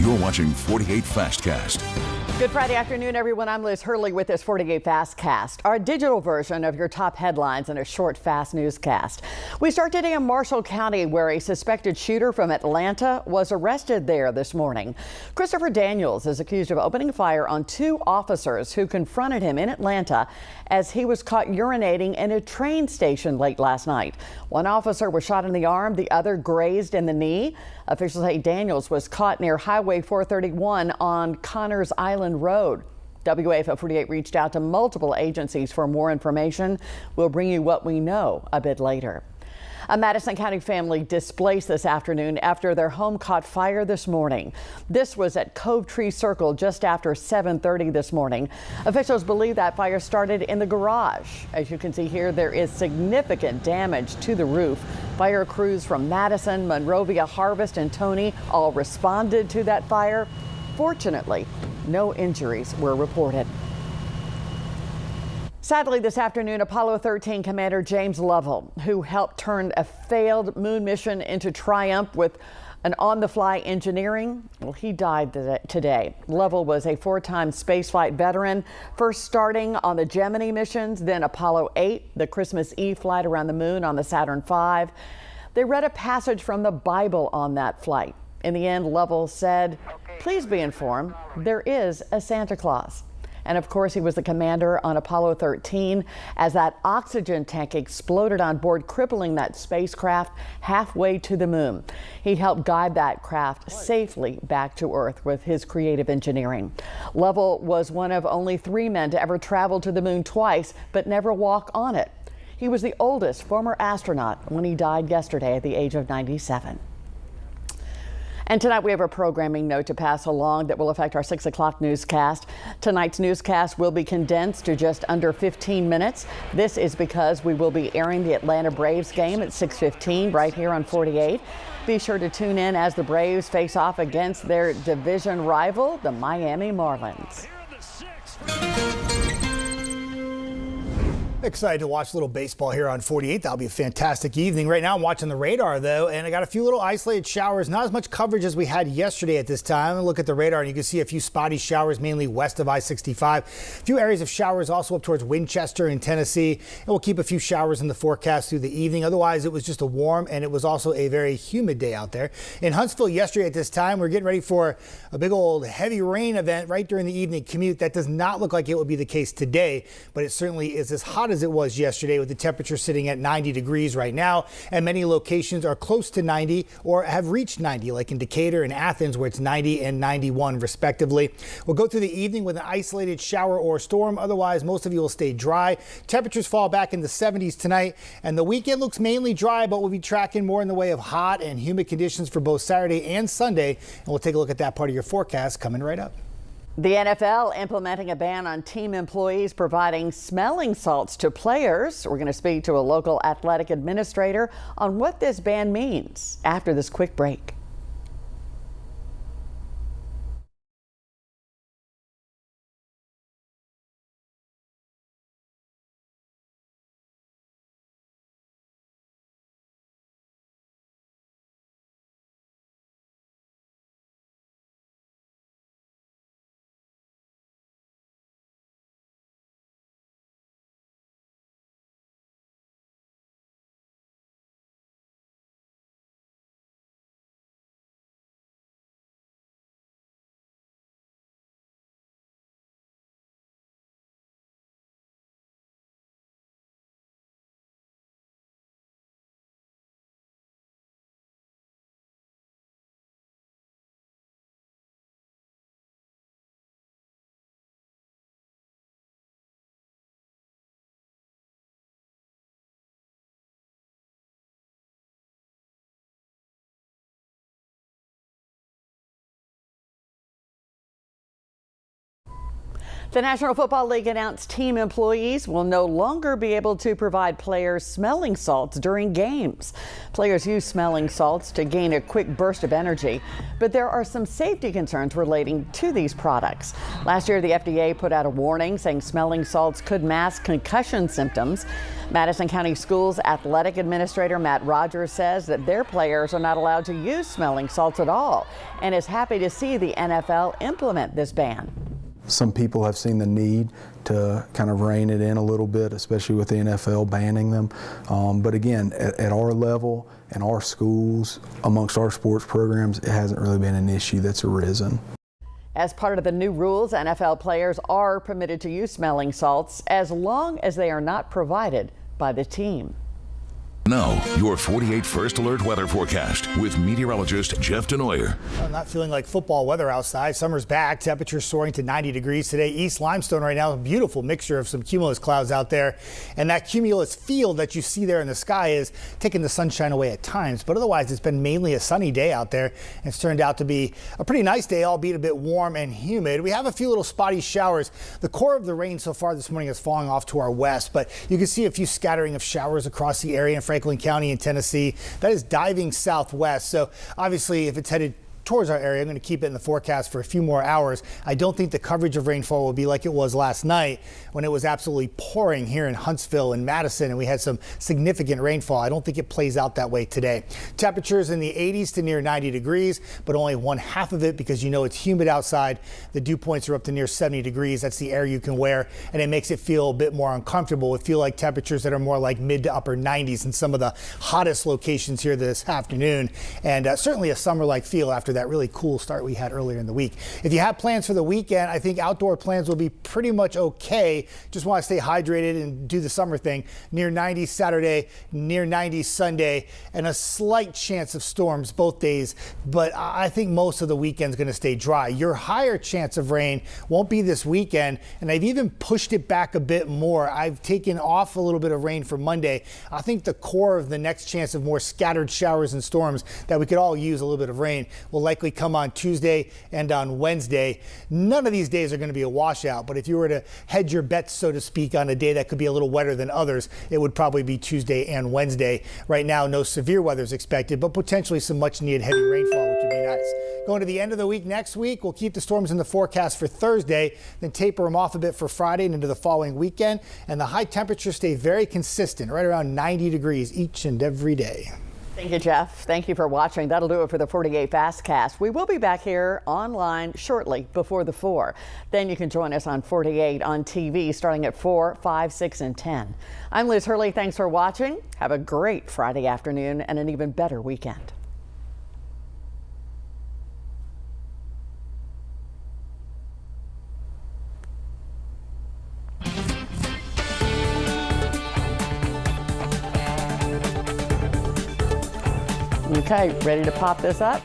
You're watching 48 Fastcast. Good Friday afternoon, everyone. I'm Liz Hurley with this 48 Fastcast, our digital version of your top headlines in a short, fast newscast. We start today in Marshall County, where a suspected shooter from Atlanta was arrested there this morning. Christopher Daniels is accused of opening fire on two officers who confronted him in Atlanta as he was caught urinating in a train station late last night. One officer was shot in the arm, the other grazed in the knee. Officials say Daniels was caught near Highway 431 on Connors Island Road. WAFF 48 reached out to multiple agencies for more information. We'll bring you what we know a bit later. A Madison County family displaced this afternoon after their home caught fire this morning. This was at Cove Tree Circle just after 7:30 this morning. Officials believe that fire started in the garage. As you can see here, there is significant damage to the roof. Fire crews from Madison, Monrovia, Harvest, and Tony all responded to that fire. Fortunately, no injuries were reported. Sadly, this afternoon, Apollo 13 Commander James Lovell, who helped turn a failed moon mission into triumph with an on-the-fly engineering, well, he died today. Lovell was a four-time spaceflight veteran, first starting on the Gemini missions, then Apollo 8, the Christmas Eve flight around the moon on the Saturn V. They read a passage from the Bible on that flight. In the end, Lovell said, "Please be informed, there is a Santa Claus." And of course, he was the commander on Apollo 13 as that oxygen tank exploded on board, crippling that spacecraft halfway to the moon. He helped guide that craft safely back to Earth with his creative engineering. Lovell was one of only 3 men to ever travel to the moon twice, but never walk on it. He was the oldest former astronaut when he died yesterday at the age of 97. And tonight we have a programming note to pass along that will affect our 6 o'clock newscast. Tonight's newscast will be condensed to just under 15 minutes. This is because we will be airing the Atlanta Braves game at 6:15 right here on 48. Be sure to tune in as the Braves face off against their division rival, the Miami Marlins. Excited to watch a little baseball here on 48. That'll be a fantastic evening. Right now I'm watching the radar though, and I got a few little isolated showers. Not as much coverage as we had yesterday at this time. Look at the radar and you can see a few spotty showers mainly west of I-65. A few areas of showers also up towards Winchester and Tennessee. And we'll keep a few showers in the forecast through the evening. Otherwise it was just a warm and it was also a very humid day out there. In Huntsville yesterday at this time, we're getting ready for a big old heavy rain event right during the evening commute. That does not look like it will be the case today, but it certainly is as hot as it was yesterday, with the temperature sitting at 90 degrees right now, and many locations are close to 90 or have reached 90, like in Decatur and Athens, where it's 90 and 91 respectively. We'll go through the evening with an isolated shower or storm. Otherwise, most of you will stay dry. Temperatures fall back in the 70s tonight, and the weekend looks mainly dry, but we'll be tracking more in the way of hot and humid conditions for both Saturday and Sunday, and we'll take a look at that part of your forecast coming right up. The NFL implementing a ban on team employees providing smelling salts to players. We're going to speak to a local athletic administrator on what this ban means after this quick break. The National Football League announced team employees will no longer be able to provide players smelling salts during games. Players use smelling salts to gain a quick burst of energy, but there are some safety concerns relating to these products. Last year, the FDA put out a warning saying smelling salts could mask concussion symptoms. Madison County Schools Athletic Administrator Matt Rogers says that their players are not allowed to use smelling salts at all and is happy to see the NFL implement this ban. Some people have seen the need to kind of rein it in a little bit, especially with the NFL banning them. But again, at our level and our schools, amongst our sports programs, it hasn't really been an issue that's arisen. As part of the new rules, NFL players are permitted to use smelling salts as long as they are not provided by the team. Now, your 48 First Alert weather forecast with meteorologist Jeff Denoyer. Well, not feeling like football weather outside. Summer's back. Temperatures soaring to 90 degrees today. East Limestone right now, a beautiful mixture of some cumulus clouds out there. And that cumulus field that you see there in the sky is taking the sunshine away at times. But otherwise, it's been mainly a sunny day out there. And it's turned out to be a pretty nice day, albeit a bit warm and humid. We have a few little spotty showers. The core of the rain so far this morning is falling off to our west, but you can see a few scattering of showers across the area in Franklin County in Tennessee. That is diving southwest. So obviously, if it's headed towards our area, I'm going to keep it in the forecast for a few more hours. I don't think the coverage of rainfall will be like it was last night when it was absolutely pouring here in Huntsville and Madison, and we had some significant rainfall. I don't think it plays out that way today. Temperatures in the 80s to near 90 degrees, but only one half of it because you know it's humid outside. The dew points are up to near 70 degrees. That's the air you can wear, and it makes it feel a bit more uncomfortable. It feel like temperatures that are more like mid to upper 90s in some of the hottest locations here this afternoon, and certainly a summer-like feel after that really cool start we had earlier in the week. If you have plans for the weekend, I think outdoor plans will be pretty much okay. Just want to stay hydrated and do the summer thing. Near 90 Saturday, near 90 Sunday, and a slight chance of storms both days. But I think most of the weekend's going to stay dry. Your higher chance of rain won't be this weekend, and I've even pushed it back a bit more. I've taken off a little bit of rain for Monday. I think the core of the next chance of more scattered showers and storms that we could all use a little bit of rain will likely come on Tuesday and on Wednesday. None of these days are going to be a washout, but if you were to hedge your bets, so to speak, on a day that could be a little wetter than others, it would probably be Tuesday and Wednesday. Right now, no severe weather is expected, but potentially some much needed heavy rainfall, which would be nice. Going to the end of the week next week, we'll keep the storms in the forecast for Thursday, then taper them off a bit for Friday and into the following weekend. And the high temperatures stay very consistent, right around 90 degrees each and every day. Thank you, Jeff. Thank you for watching. That'll do it for the 48 Fastcast. We will be back here online shortly before the 4. Then you can join us on 48 on TV starting at 4, 5, 6, and 10. I'm Liz Hurley. Thanks for watching. Have a great Friday afternoon and an even better weekend. Okay, ready to pop this up?